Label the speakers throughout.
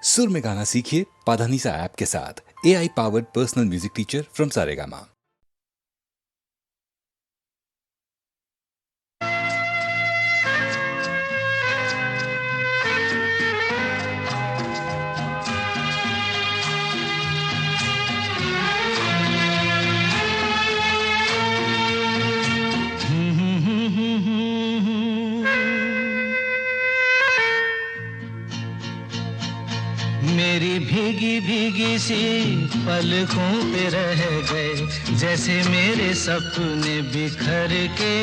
Speaker 1: सुर में गाना सीखिए पाधानीसा ऐप के साथ। AI powered personal music teacher from Saregama.
Speaker 2: मेरी भीगी भीगी सी पलकों पे रह गए, जैसे मेरे सपने बिखर के।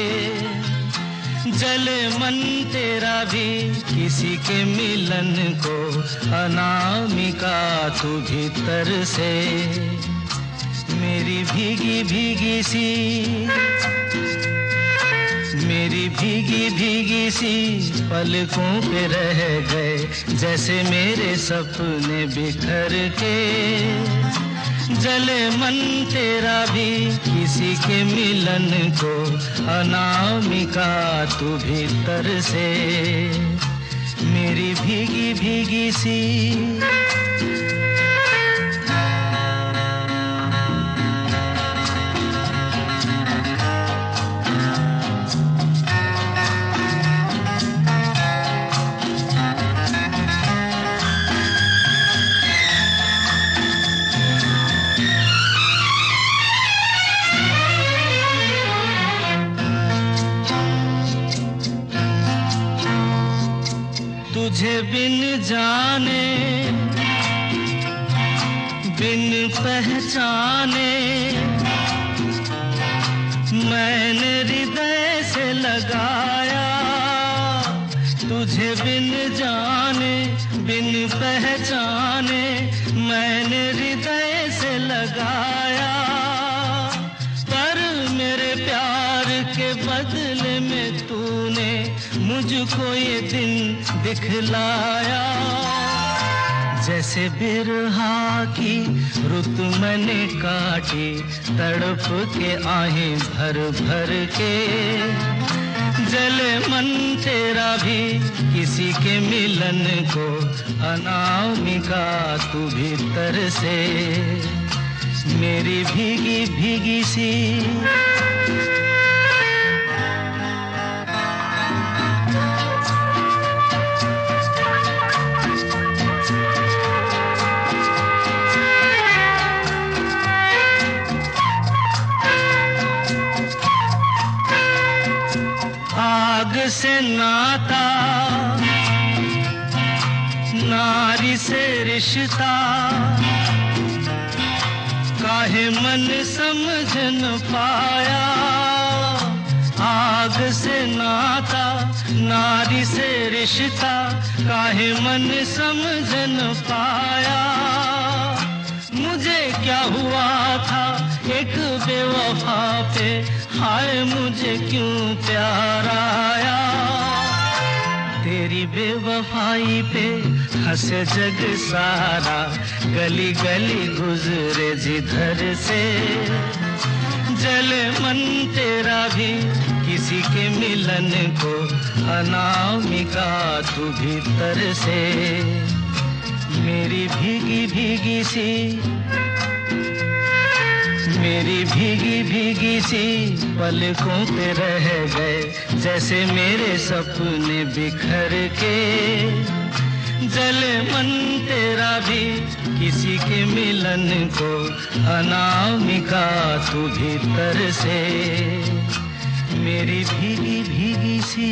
Speaker 2: जले मन तेरा भी किसी के मिलन को, अनामिका तू भीतर से। मेरी भीगी भीगी सी, मेरी भीगी भीगी सी पलकों पे रह गए, जैसे मेरे सपने बिखर के। जले मन तेरा भी किसी के मिलन को, अनामिका तू भीतर से। मेरी भीगी भीगी सी। तुझे बिन जाने बिन पहचाने, मैंने हृदय से लगाया। तुझे बिन जाने बिन पहचाने, मैंने हृदय से लगाया। पर मेरे प्यार के बदले में तूने मुझको ये दिन दिखलाया। जैसे बिरहा की रुत मैंने काटी, तड़प के आहें भर भर के। जले मन तेरा भी किसी के मिलन को, अनामिका तू भीतर से। मेरी भीगी भीगी सी। आग से नाता, नारी से रिश्ता, काहे मन समझ न पाया। आग से नाता, नारी से रिश्ता, काहे मन समझ न पाया। मुझे क्या हुआ था एक बेवफा पे, हाय मुझे क्यों प्यार आया। तेरी बेवफाई पे हंसे जग सारा, गली गली गुजरे जिधर से। जले मन तेरा भी किसी के मिलन को, अनामिका तू भीतर से। मेरी भीगी भीगी सी, मेरी भीगी भीगी सी पलकों पे रह गए, जैसे मेरे सपने बिखर के। जले मन तेरा भी किसी के मिलन को, अनामिका तू भीतर से। मेरी भीगी भीगी सी।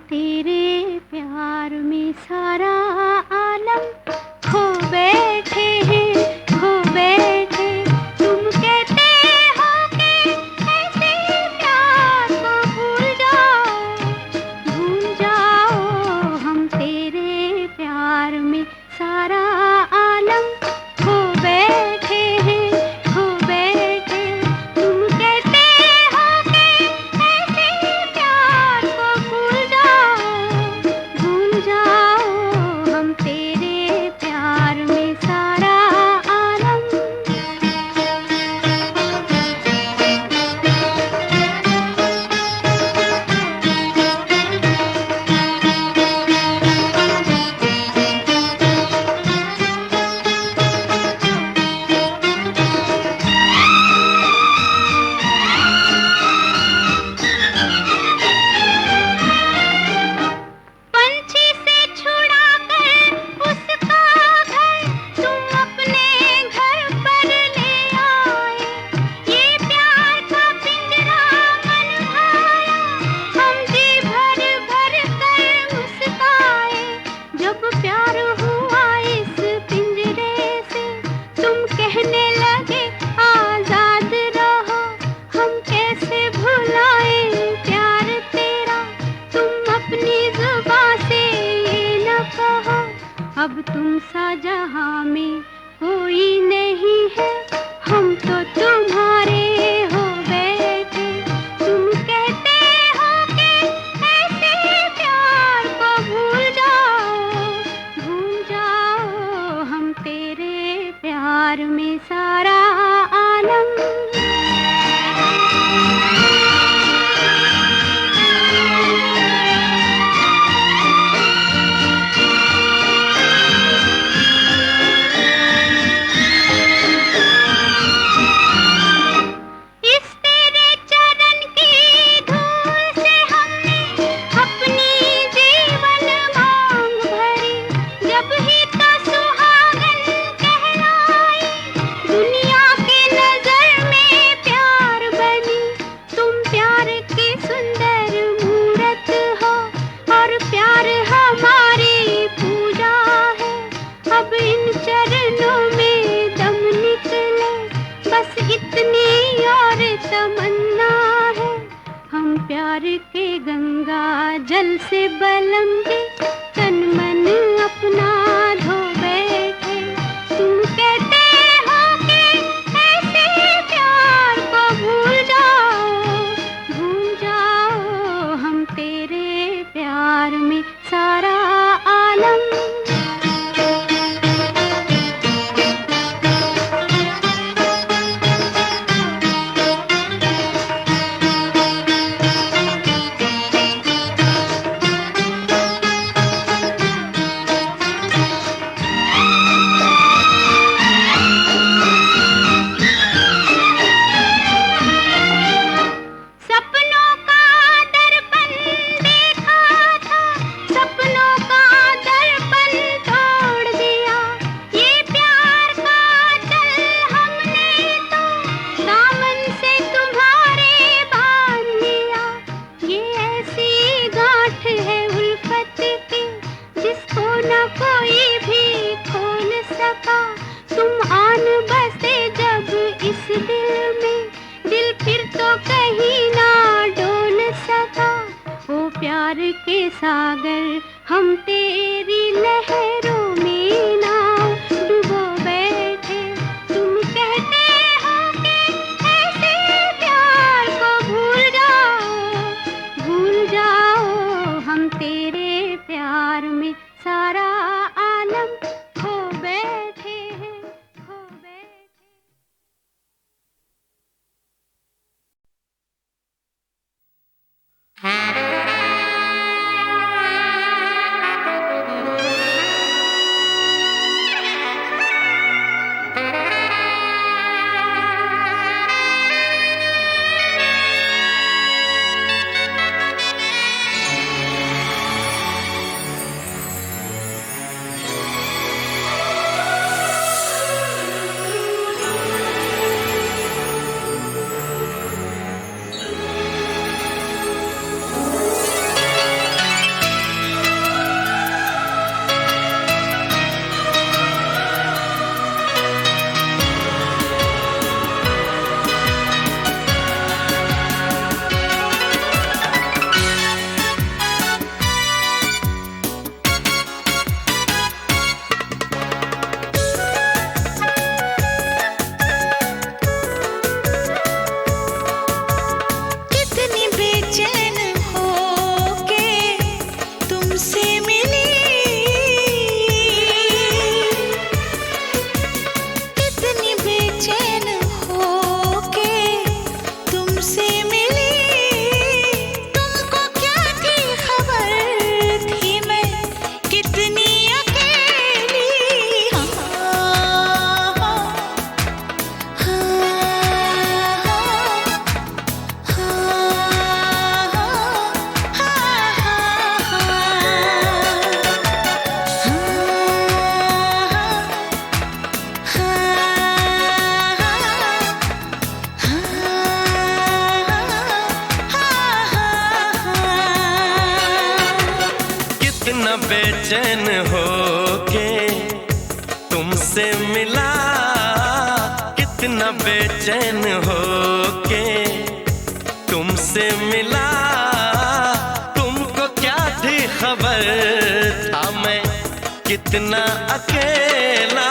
Speaker 3: तेरे प्यार में सारा आलम खो बैठे हैं, खो बैठे। तुम कहते हो कि ऐसे प्यार को भूल जाओ, हम तेरे प्यार में सारा आलम खो बैठे हैं, खो बैठे। तुम कहते हो कि ऐसे प्यार को भूल जाओ, हम तेरे प्यार में सारा आलम। पंछी से छुड़ा कर उसका घर तुम अपने घर पर ले आए। ये प्यार का पिंजरा मन भाया, हम जी भर भर कर मुस्काए। जब प्यार हुआ इस पिंजरे से, तुम कहने लगे आजाद रहो। हम कैसे भुलाए प्यार तेरा, तुम अपनी जुबां से ये न कहो। अब तुम सा जहां में कोई नहीं है, हम तो तुम्हारे हो बैठे। तुम कहते हो कि ऐसे प्यार को भूल जाओ, हम तेरे प्यार में सारा आलम। इस तेरे चरण की धूल से हमने अपनी जीवन मांग भरी। जब ही तो सुहागन कहलाई, दुनिया की नजर में प्यार बनी। तुम प्यार की सुंदर मूरत हो, और प्यार हमारी पूजा है। अब इन चरणों में दम निकले, बस इतनी और तमन्ना है। हम प्यार के गंगा जल से बलम के तन मन अपना धो बैठे। तुम कहते हो कि ऐसे प्यार को भूल जाओ, हम तेरे प्यार में सारा आलम।
Speaker 4: बेचैन होके तुमसे मिला, कितना बेचैन होके तुमसे मिला। तुमको क्या थी खबर था मैं कितना अकेला।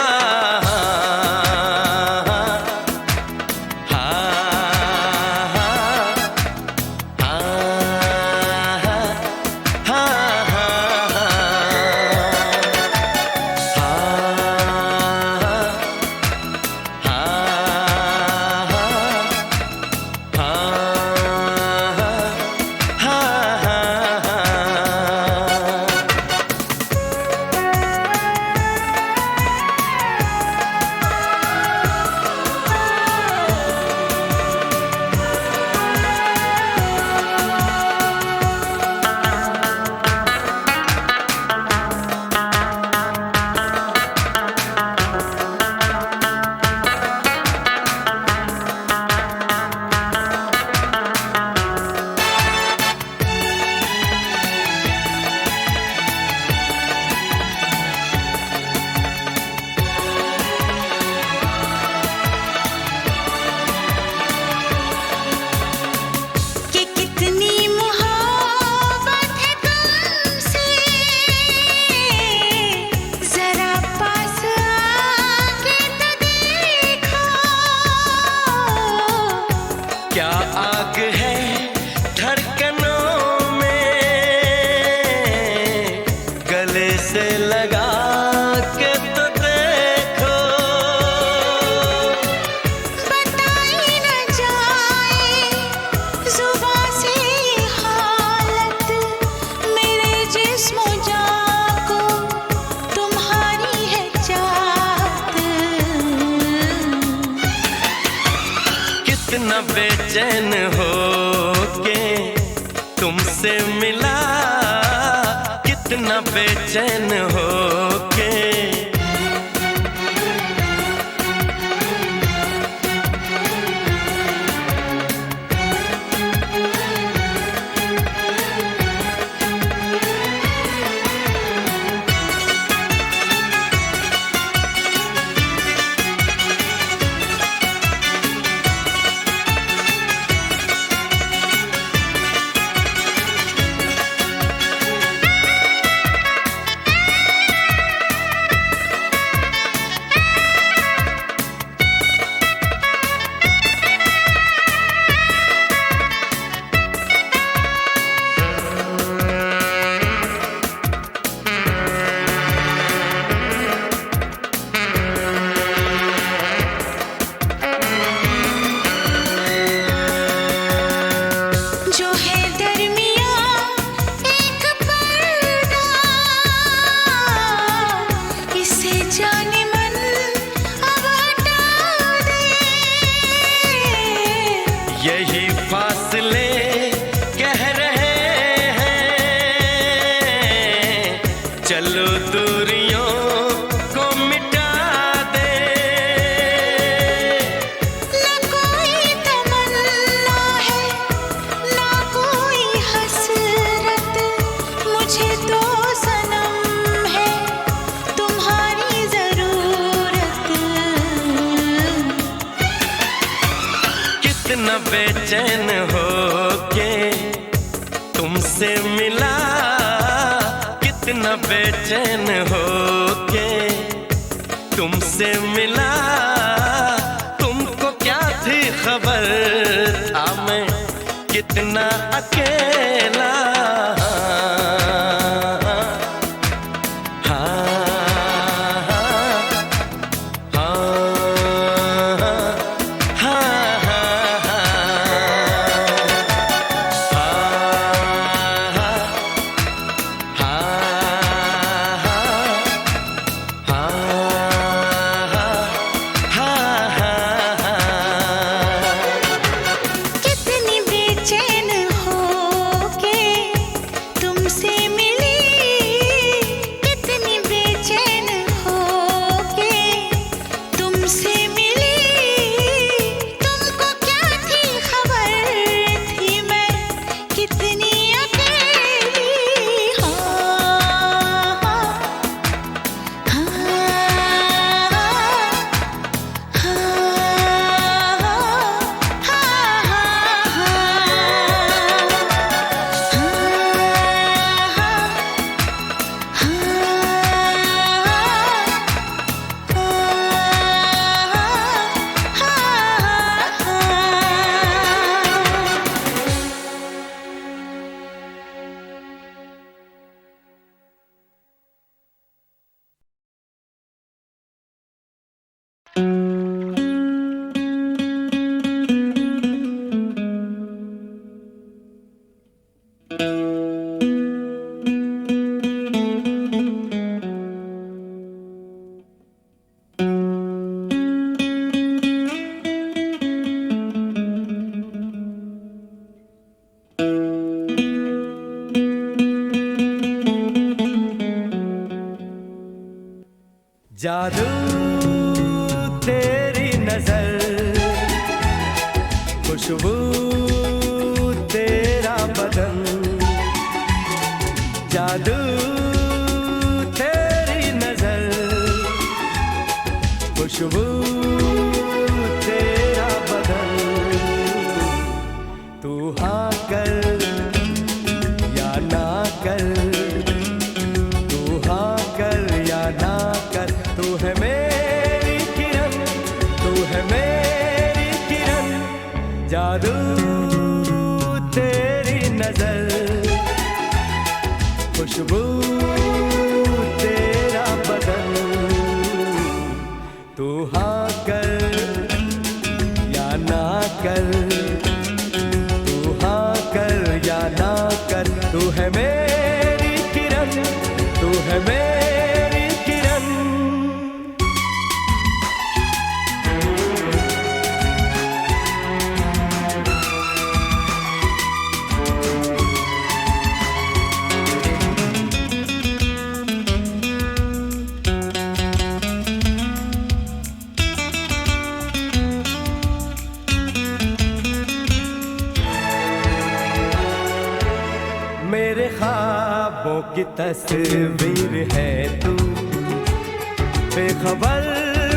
Speaker 4: क्या आग है धड़कनों में, गले से लगा के तो देखो।
Speaker 5: बताई न जाए जुबां से हालत, मेरे जिस्म जान को तुम्हारी है चाहत।
Speaker 4: कितना बेचैन होके तुमसे मिला, कितना बेचैन होके।
Speaker 5: जो है दरमियाँ एक पर्दा, इसे जाने मन अब हटा दे।
Speaker 4: यही फासले कह रहे हैं, चलो दूरियों को मिटा दे।
Speaker 5: न कोई तमन्ना है न कोई हसरत, मुझे तो सनम है तुम्हारी जरूरत।
Speaker 4: कितना बेचैन होके तुमसे मिला, कितना बेचैन होके तुमसे मिला। तुमको क्या थी खबर था मैं कितना अकेला।
Speaker 5: कितनी बेचैन होके
Speaker 4: जादू तेरी नजर, खुशबू तेरा बदन, जादू तेरी नजर, खुशबू तेरा बदन। तू हाँ कर या ना कर, तू हाँ कर या ना कर, तू है मेरी किरण, तू है मेरी किरण। जादू तेरी नजर, खुशबू तेरा बदन। तू हाँ कर या ना कर, तू हाँ कर या ना कर, तू है मेरी किरण, तू है मेरी किरण। मेरे ख्वाबों की तस्वीर है तू, बेखबर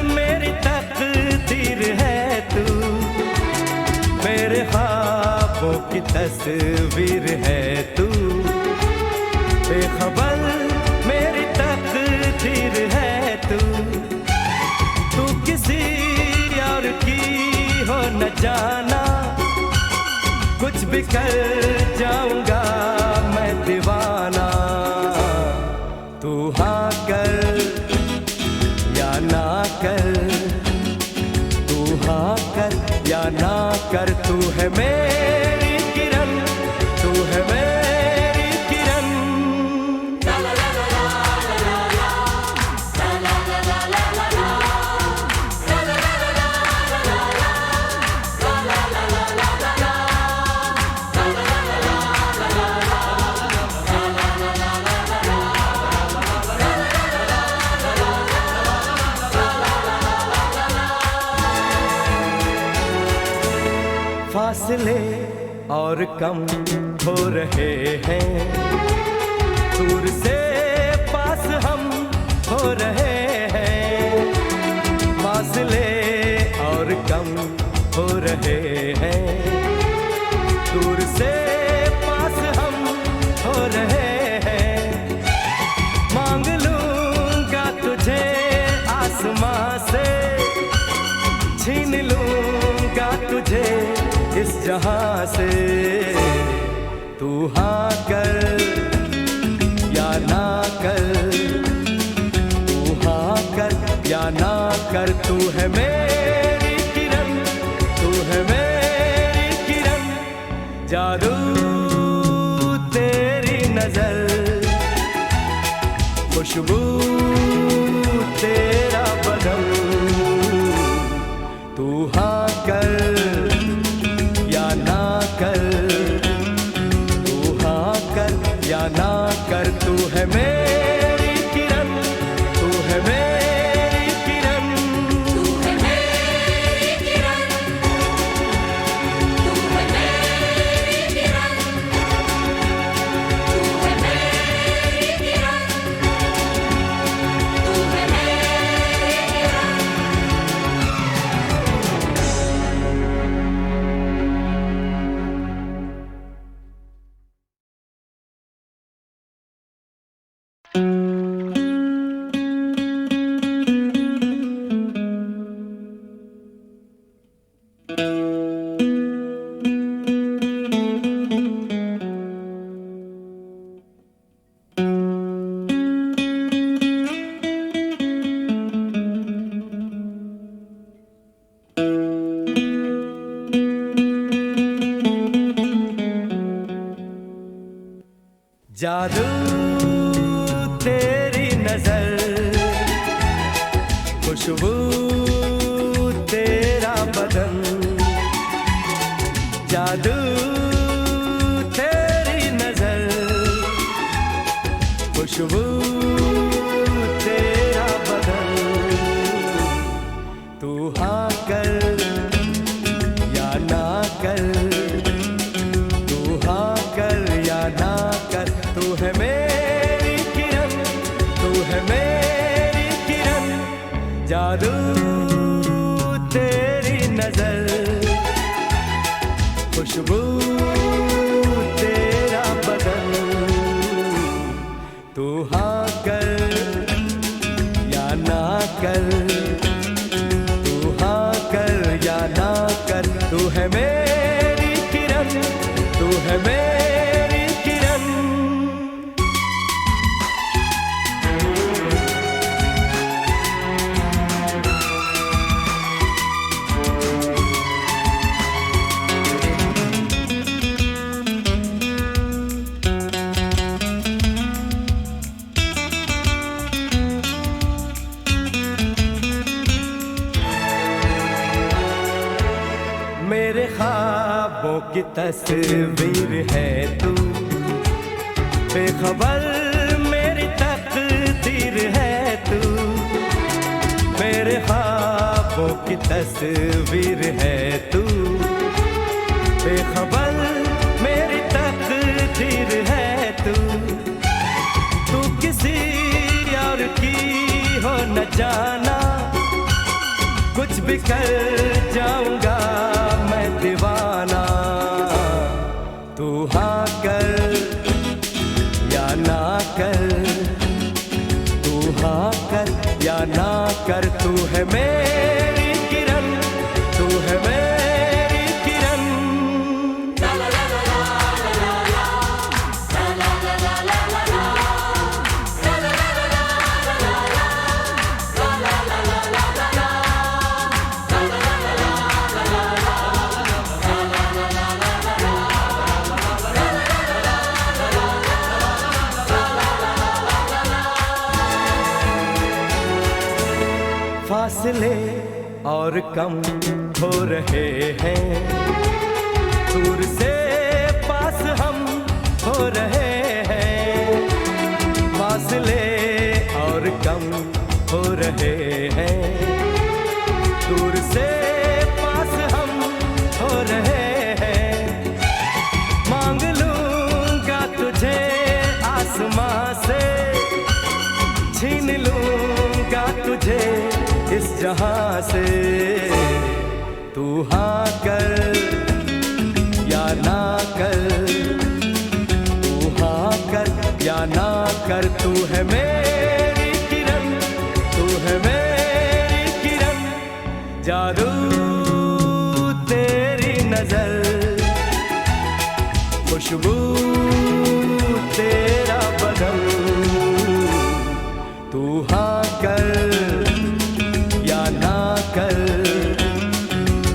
Speaker 4: मेरी तकदीर है तू। मेरे ख्वाबों की तस्वीर है तू, बेखबर मेरी तकदीर है तू। तू किसी और की हो न जाना, कुछ भी कर जाऊंगा मैं दीवाना। तू हाँ कर या ना कर, तू हाँ कर या ना कर, तू है मेरी किरण, तू है मेरी किरण। फासले और कम हो रहे हैं, दूर से पास हम हो रहे हैं। फासले और कम हो रहे हैं, दूर से पास हम हो रहे हैं। मांग लूंगा तुझे आसमां से, छीन लूंगा तुझे इस जहां से। तू हाँ कर या ना कर, तू हाँ कर या ना कर, तू है मेरी किरण, तू है मेरी किरण। जादू तेरी नजर, खुशबू तेरा बदन। तू हाँ कर या ना कर, तू हाँ कर या ना कर, तू है मेरी किरण, तू है मेरी किरण। तू है मेरी किरण, तू है मेरी किरण, तू है मेरी किरण, तू है मेरी किरण। जादू तेरी नजर, खुशबू तेरा बदन। जादू तेरी नजर, खुशबू तेरा बदन। खुशबू तेरा बदन, तू हाँ कर या ना कर, तू हाँ कर या ना कर, तू है मेरी किरण, तू है मेरी किरण। मेरे ख्वाबों की तस्वीर है तू, बेखबर मेरी तकदीर है तू। मेरे ख्वाबों की तस्वीर है तू, बेखबर मेरी तकदीर है तू। तू किसी और की हो न जाना, कुछ भी कर जाऊंगा मैं दीवाना। तू हाँ कर या ना कर, तू हाँ कर या ना कर, तू है मेरी किरण, तू है मेरी किरण। फासले और कम हो रहे हैं, दूर से पास हम हो रहे हैं। फासले और कम हो रहे हैं, दूर से पास हम हो रहे हैं। मांग लूंगा तुझे आसमां से, छीन लूंगा तुझे इस जहां से। तू हाँ कर या ना कर, तू हाँ कर या ना कर, तू है मेरी किरण, तू है मेरी किरण। जादू तेरी नजर, खुशबू तेरा बदन, तू हाँ कर या ना कर,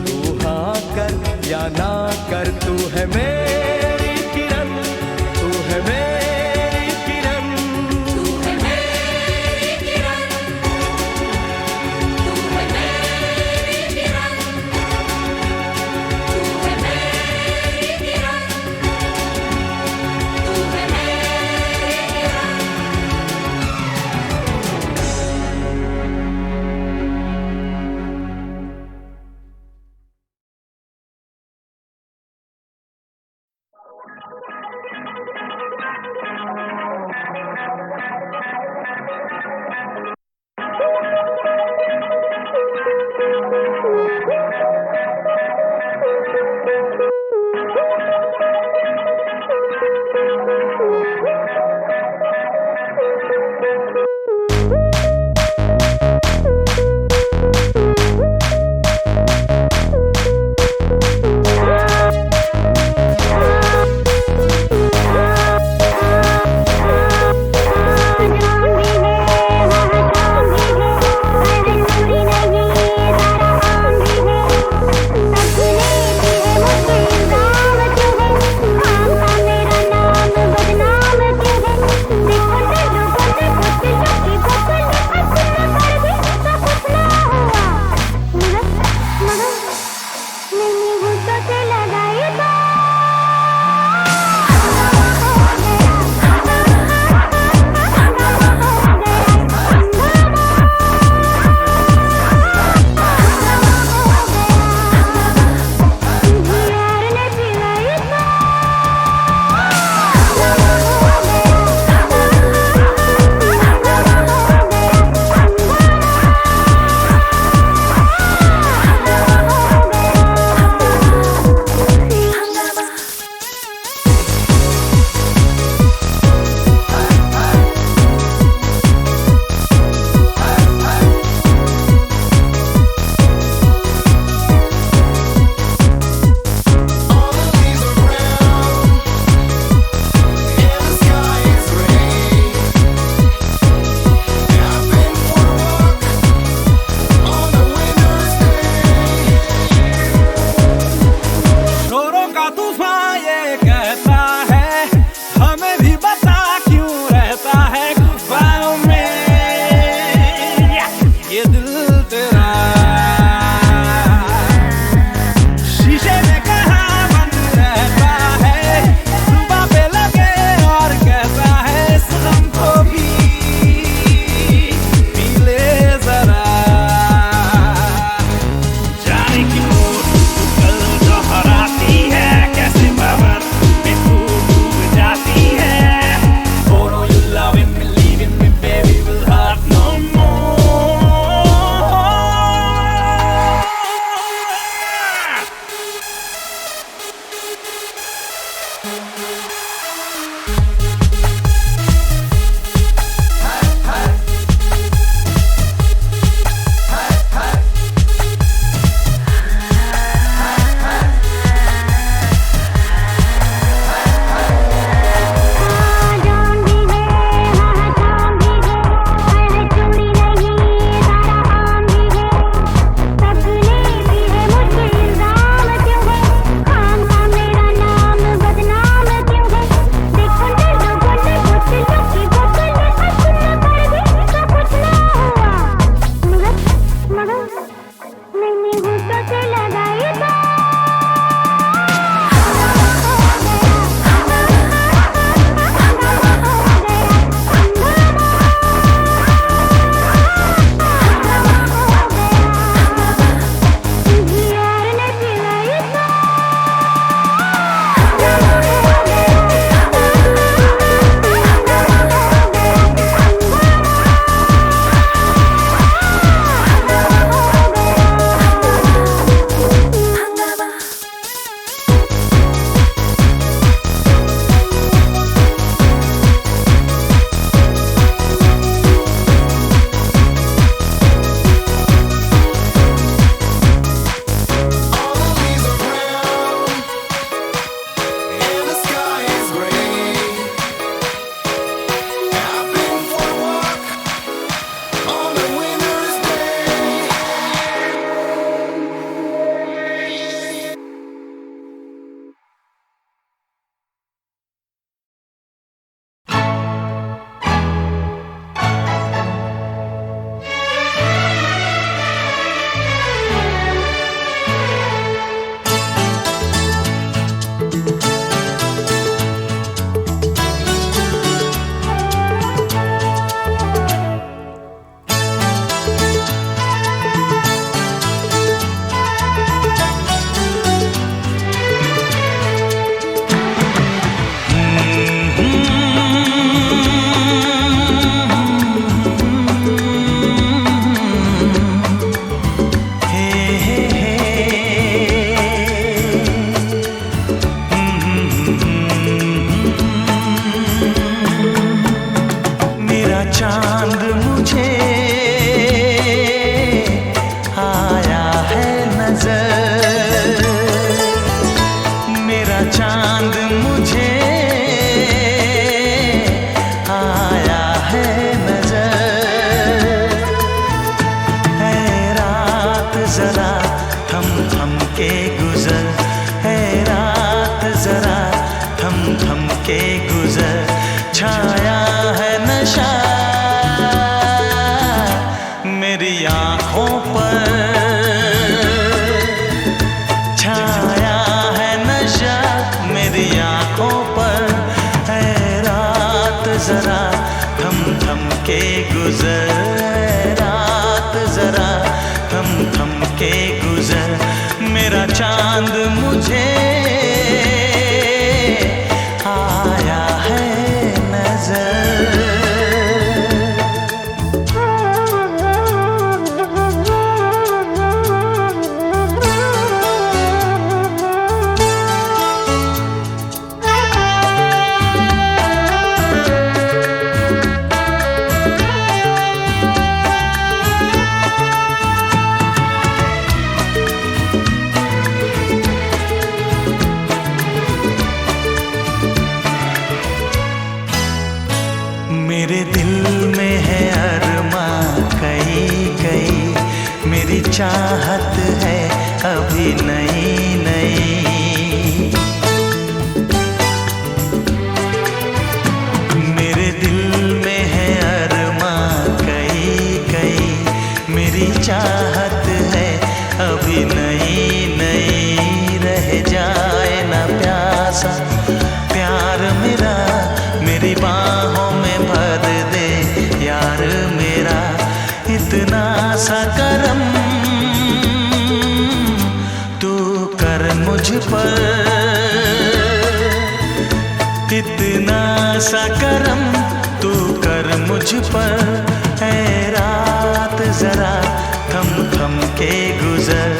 Speaker 4: तू हाँ कर या ना कर, तू है मेरी
Speaker 2: चाहत है अभी नई नई, मेरे दिल में है अरमां कई कई, मेरी चाहत है अभी नई नई। रह जाए ना प्यासा प्यार मेरा, मेरी बाहों में भर दे यार मेरा, इतना सा करम तू कर मुझ पर, इतना सा करम तू कर मुझ पर। है रात जरा थम थम के गुजर,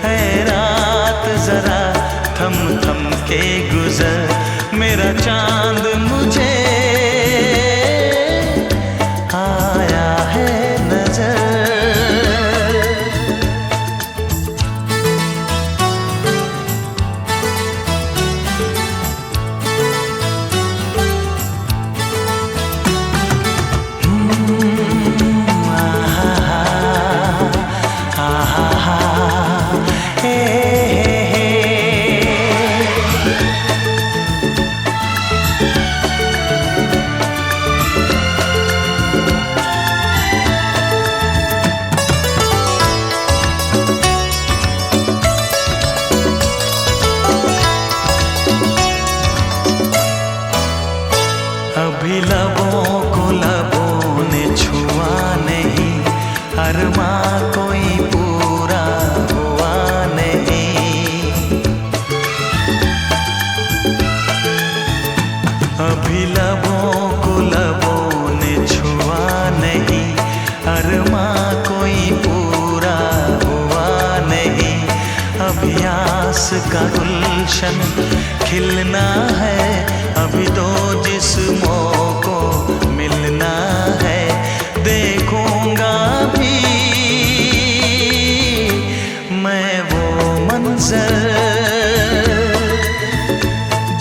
Speaker 2: है रात जरा थम थम थम के गुजर, मेरा चांद मुझे आया है नजर। अभी लबों को लबों ने छुआ नहीं, अरमां कोई पूरा हुआ नहीं। अभी लबों को लबों ने छुआ नहीं, अरमां कोई पूरा हुआ नहीं। अभी आस का गुलशन खिलना है, अभी दो जिस्मों को मिलना है। देखूंगा भी मैं वो मंजर,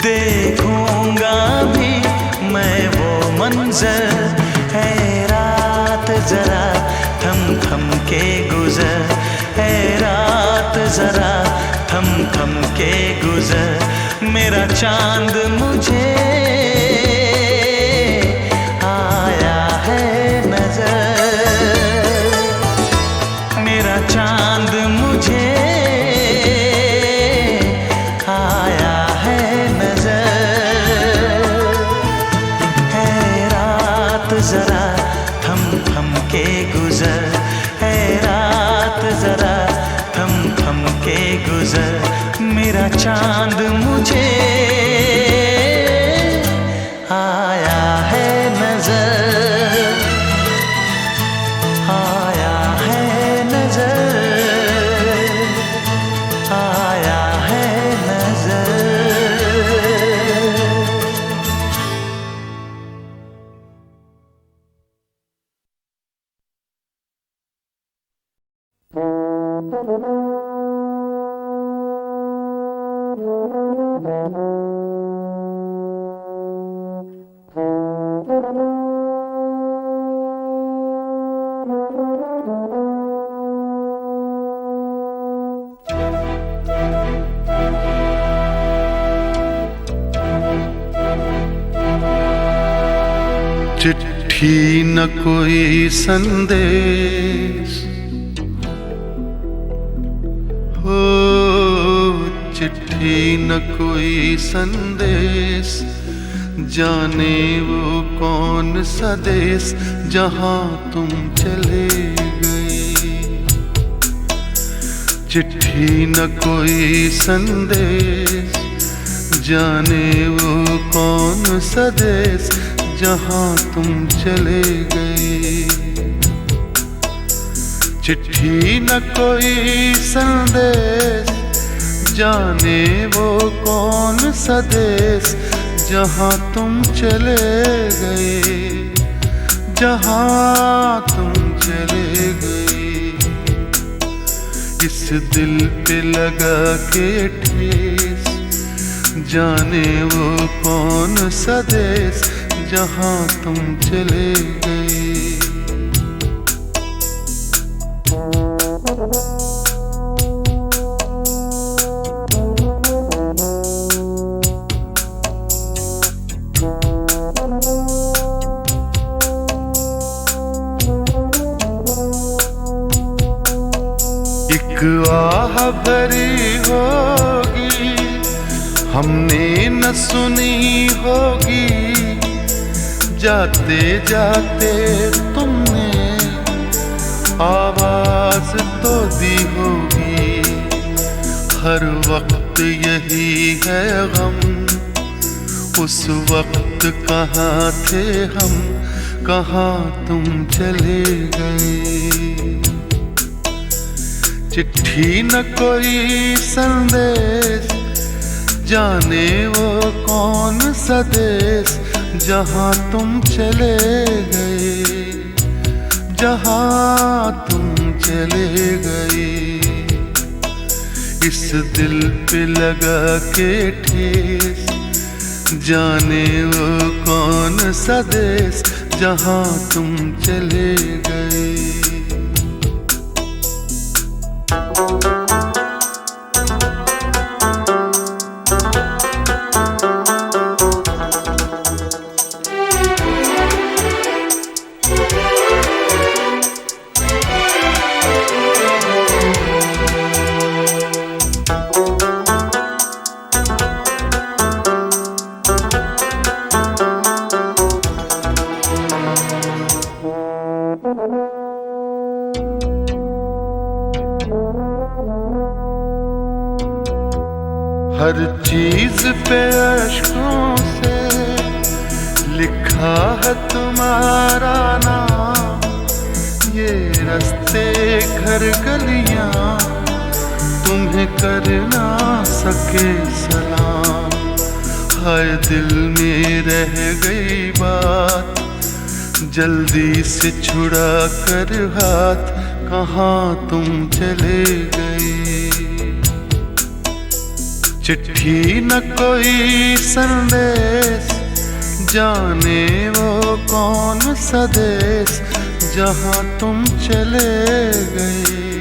Speaker 2: देखूंगा भी मैं वो मंजर। है रात जरा थम थम के गुजर, है रात जरा थम थम के गुजर, मेरा चांद मुझे आया है नजर। मेरा चांद मुझे आया है नजर। है रात जरा थम थम के गुजर, है रात जरा थम थम के गुजर, मेरा चांद मुझे आया है नजर, आया है नजर, आया है नजर।
Speaker 6: चिट्ठी न कोई संदेश हो, चिट्ठी न कोई संदेश, जाने वो कौन सा देश जहाँ तुम चले गए। चिट्ठी न कोई संदेश, जाने वो कौन सा देश जहाँ तुम चले गए। चिट्ठी न कोई संदेश, जाने वो कौन सा देश जहाँ तुम चले गए, जहाँ तुम चले गए। इस दिल पे लगा के ठेस, जाने वो कौन सा देश जहाँ तुम चले गए। एक आह भरी होगी हमने न सुनी होगी, जाते जाते तुमने आवाज तो दी होगी। हर वक्त यही है गम, उस वक्त कहाँ थे हम, कहाँ तुम चले गए। चिट्ठी न कोई संदेश, जाने वो कौन सा देश जहाँ तुम चले गए, जहाँ तुम चले गए। इस दिल पे लगा के ठेस, जाने वो कौन सा देश जहाँ तुम चले गए। हर चीज पे अश्कों से लिखा है तुम्हारा नाम, ये रास्ते घर गलियां तुम्हें कर ना सके सलाम। हाय दिल में रह गई बात, जल्दी से छुड़ा कर हाथ, कहाँ तुम चले गए। चिट्ठी न कोई संदेश, जाने वो कौन सा देश जहाँ तुम चले गए,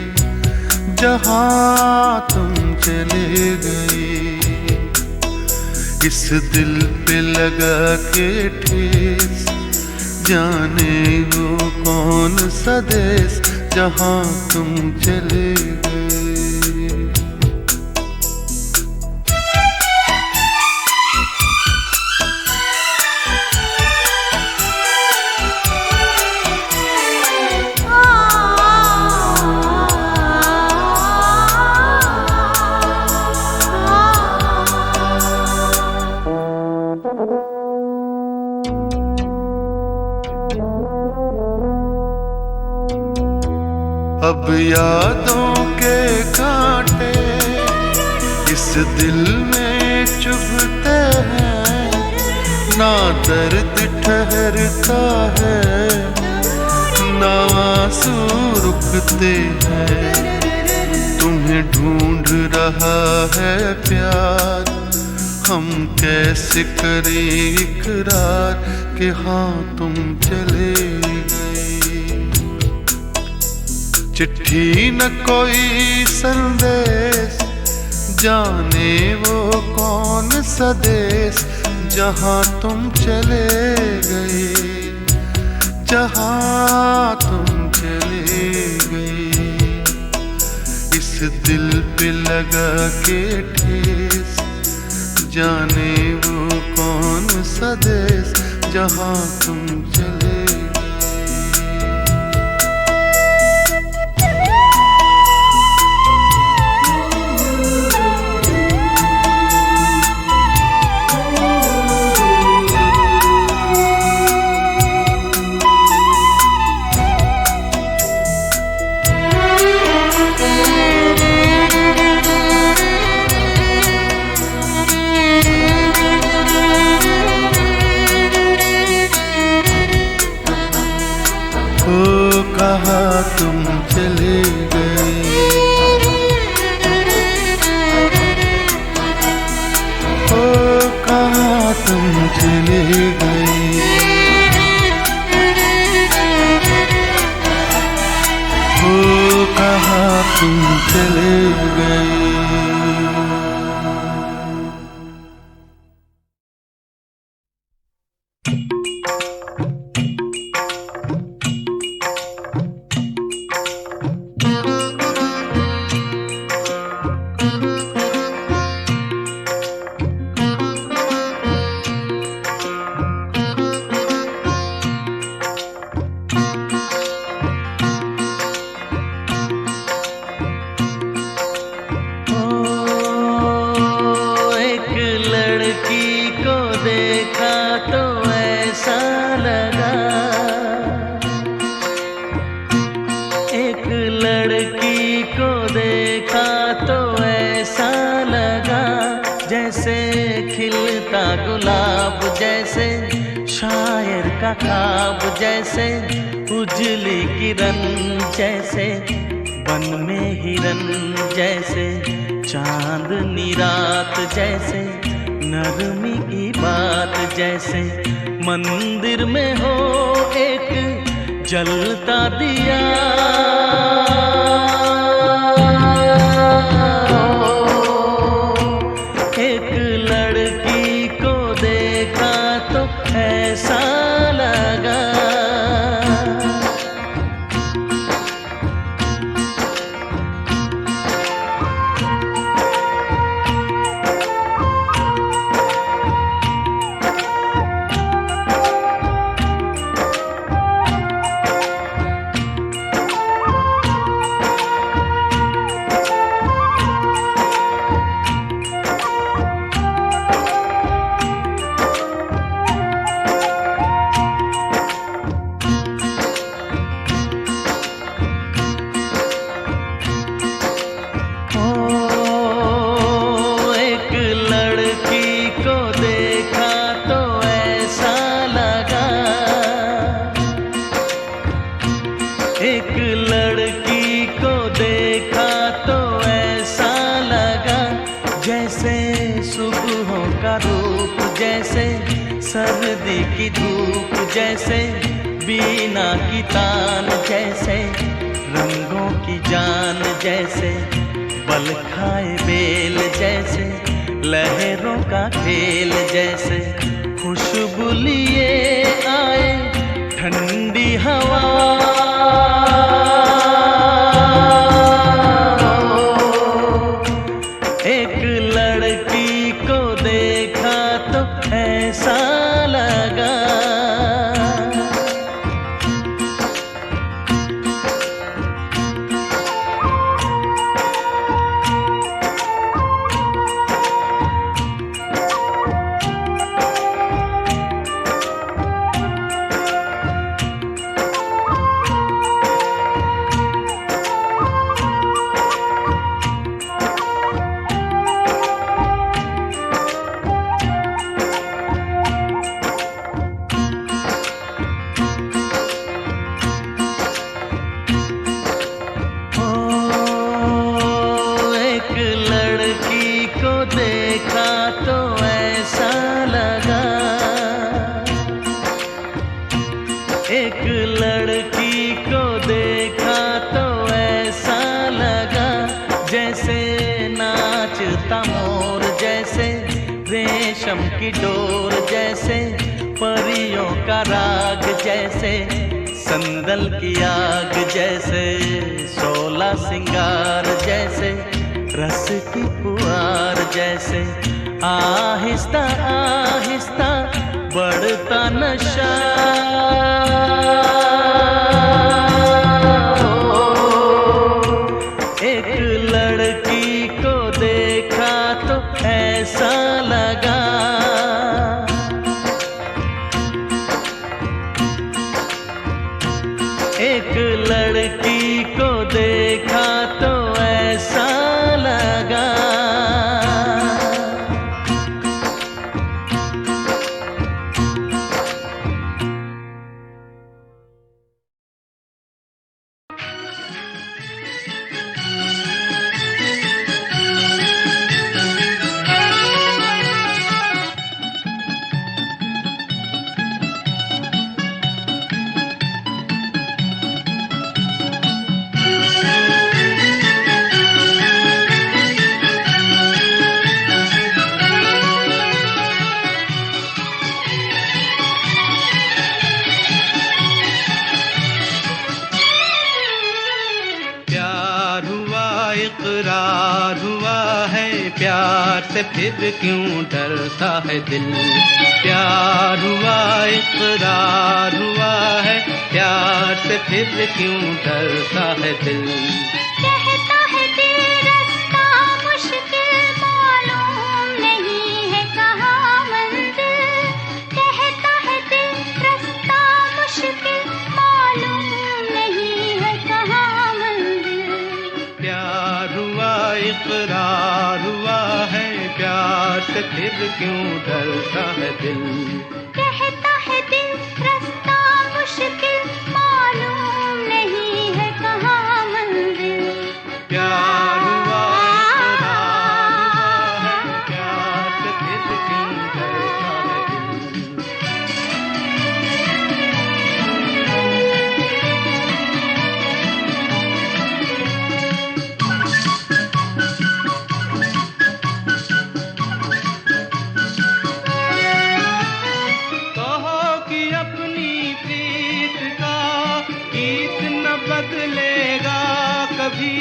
Speaker 6: जहाँ तुम चले गए। इस दिल पे लगा के ठेस, जाने वो कौन सा देश जहाँ तुम चले गए। अब यादों के कांटे इस दिल में चुभते हैं, ना दर्द ठहरता है, ना आंसू रुकते हैं। तुम्हें ढूंढ रहा है प्यार, हम कैसे करें इकरार कि हाँ तुम चले गए। चिट्ठी न कोई संदेश, जाने वो कौन सा देश जहाँ तुम चले गए, जहाँ तुम चले गए। इस दिल पे लगा के ठेस, जाने वो कौन सा देश जहाँ तुम चले। ओ कहाँ तुम चले गए, ओ कहाँ तुम चले गए। ओ कहाँ तुम चले गए।
Speaker 2: खिलता गुलाब जैसे, शायर का ख्वाब जैसे, उजली किरण जैसे, बन में हिरन जैसे, चांदनी रात जैसे, नरमी की बात जैसे, मंदिर में हो एक जलता दिया। एक लड़की को देखा तो ऐसा लगा, एक लड़की को देखा तो ऐसा लगा, जैसे सुबहों का रूप जैसे, सर्दी की धूप जैसे, बीना की तान जैसे, रंगों की जान जैसे, बल खाए बेल जैसे, लहरों का खेल जैसे, खुशबू लिए आए ठंडी हवा। एक लड़की को देखा तो ऐसा लगा, देखा तो ऐसा लगा, एक लड़की को देखा तो ऐसा लगा, जैसे नाचता मोर जैसे, रेशम की डोर जैसे, परियों का राग जैसे, संदल की आग जैसे, 16 सिंगार जैसे, रस की पुआर जैसे, आहिस्ता आहिस्ता बढ़ता नशा। एक लड़की को देखा तो ऐसा लगा, एक लड़की को देखा तो ऐसा लगा।
Speaker 7: इकरार हुआ है, प्यार से फिर क्यों डरता है दिल। प्यार हुआ इकरार हुआ है, प्यार से फिर क्यों डरता है दिल।
Speaker 3: कहता है दिल रास्ता मुश्किल, मालूम नहीं है कहाँ मंजिल। कहता है दिल रास्ता मुश्किल, मालूम नहीं है कहाँ मंजिल।
Speaker 7: प्यार हुआ इकरार हुआ है, प्यार से से फिर क्यों डरता है दिल।
Speaker 3: कहता है दिल रास्ता मुश्किल, मालूम नहीं है कहाँ मंजिल।
Speaker 7: प्यार हुआ इकरार हुआ है, प्यार से फिर क्यों डरता है दिल। कहो कि अपनी प्रीत का गीत न बदलेगा कभी।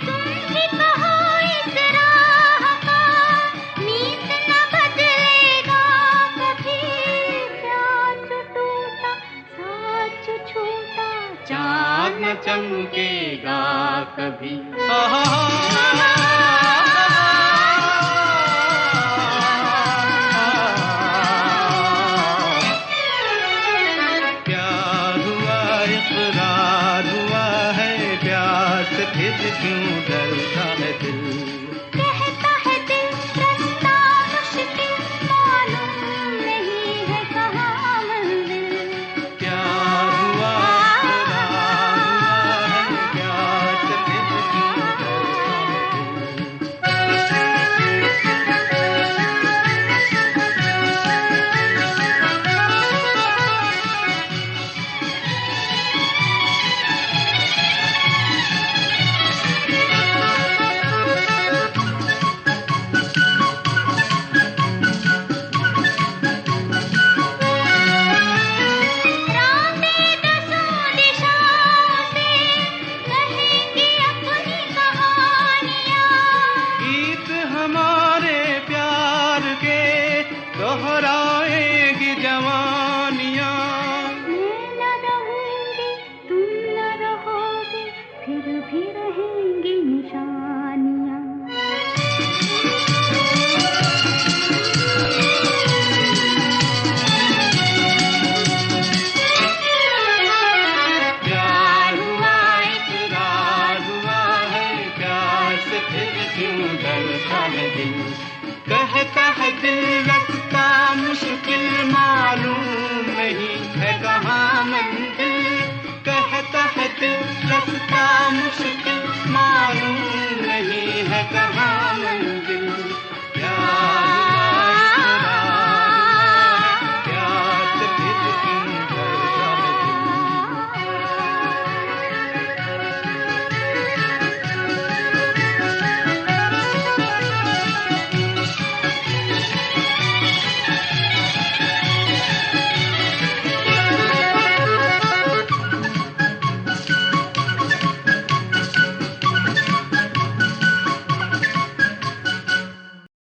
Speaker 3: तुम ही कहो इस राह का मीत न बदलेगा कभी। प्यार जो टूटा साथ जो छूटा
Speaker 7: चाँद न चमकेगा कभी। प्यार हुआ इकरार हुआ है, प्यार से फिर क्यों डरता है दिल।
Speaker 3: कहता है दिल रास्ता मुश्किल, मालूम नहीं है कहाँ मंजिल।
Speaker 7: प्यार हुआ इकरार हुआ है, प्यार से फिर क्यों डरता है दिल।
Speaker 3: रातें दसों दिशाओं से कहेंगी अपनी कहानियाँ।
Speaker 7: गीत हमारे प्यार के दोहराएगी जवानियाँ।
Speaker 3: मैं न रहूंगी तुम न रहोगे, फिर भी रहेंगी निशानियाँ।
Speaker 7: प्यार हुआ इकरार हुआ है, प्यार से फिर क्यों डरता है दिल। कहता है दिल रास्ता मुश्किल, मालूम नहीं है कहाँ मंजिल। कहता है दिल रास्ता मुश्किल, मालूम नहीं है कहाँ मंजिल।